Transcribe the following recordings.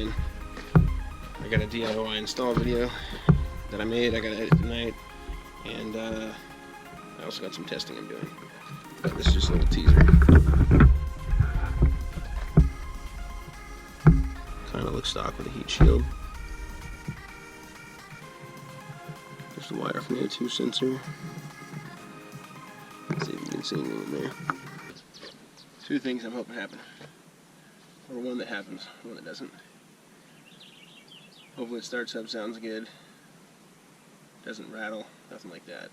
again. I got a DIY install video that I made. I got to edit tonight, and I also got some testing I'm doing. But this is just a little teaser. Kind of looks stock with a heat shield. There's the wire from the O2 sensor. Let's see if you can see anything in there. Two things I'm hoping happen. Or one that happens, one that doesn't. Hopefully it starts up, sounds good. Doesn't rattle, nothing like that.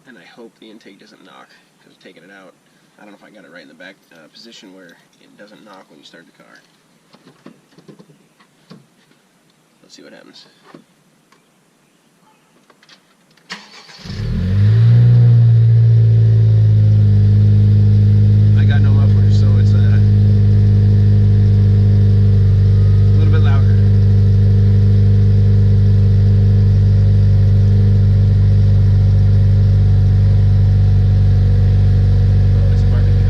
And I hope the intake doesn't knock, because taking it out, I don't know if I got it right in the back position where it doesn't knock when you start the car. Let's see what happens. I got no muffler, so it's a little bit louder. Oh, it's a barbecue.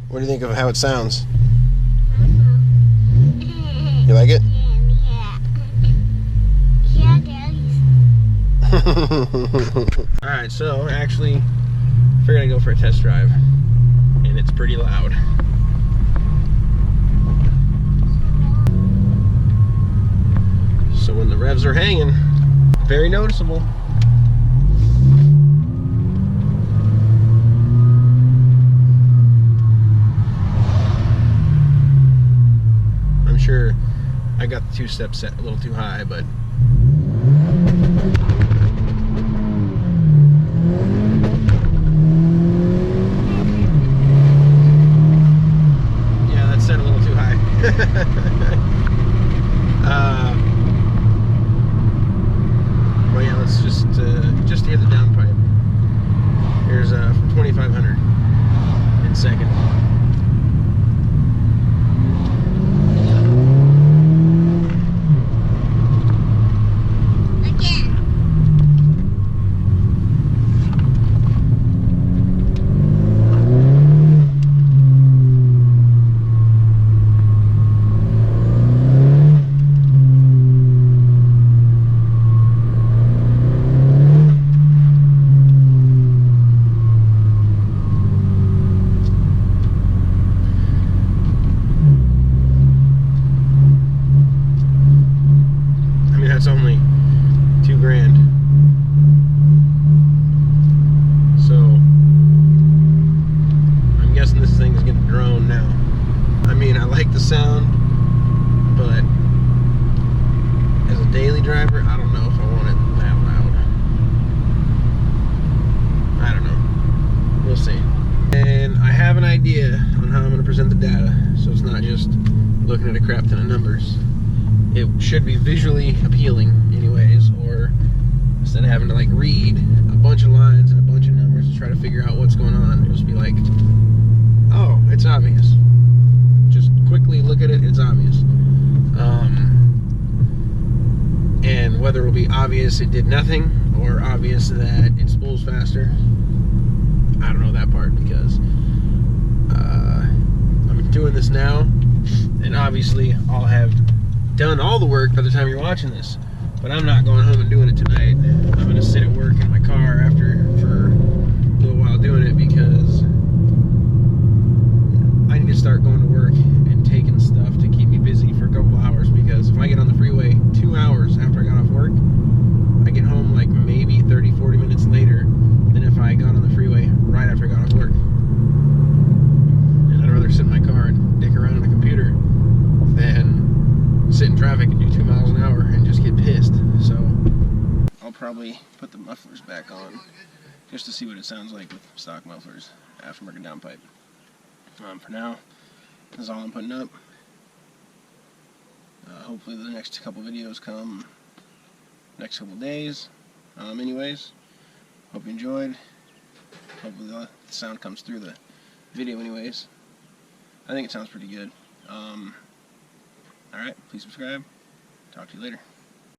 What do you think of how it sounds? You like it? Alright, so actually figured I'd go for a test drive, and it's pretty loud. So when the revs are hanging, very noticeable. I'm sure I got the two-step set a little too high, but yeah, that's set a little too high. Well, yeah, let's just hear the downpipe. Here's from 2500 in second. That's only $2,000. So I'm guessing this thing is getting drone now. I mean, I like the sound, but as a daily driver, I don't know if I want it that loud. I don't know. We'll see. And I have an idea on how I'm going to present the data, so it's not just looking at a crap ton of numbers. It should be visually appealing anyways, or instead of having to like read a bunch of lines and a bunch of numbers to try to figure out what's going on, it'll just be like, oh, it's obvious. Just quickly look at it, it's obvious. And whether it'll be obvious it did nothing, or obvious that it spools faster, I don't know that part, because I'm doing this now, and obviously I'll have done all the work by the time you're watching this, but I'm not going home and doing it tonight. I'm going to sit at work in my car after for a little while doing it, because I need to start going to work and taking stuff to keep me busy for a couple hours, because if I get on the freeway 2 hours after I got off work, I get home like maybe 30-40 minutes later than if I got on the freeway right after I got off work. probably put the mufflers back on just to see what it sounds like with stock mufflers, aftermarket downpipe. For now, this is all I'm putting up. Hopefully the next couple videos come next couple days. Anyways, hope you enjoyed. Hopefully the sound comes through the video anyways. I think it sounds pretty good. Alright, please subscribe. Talk to you later.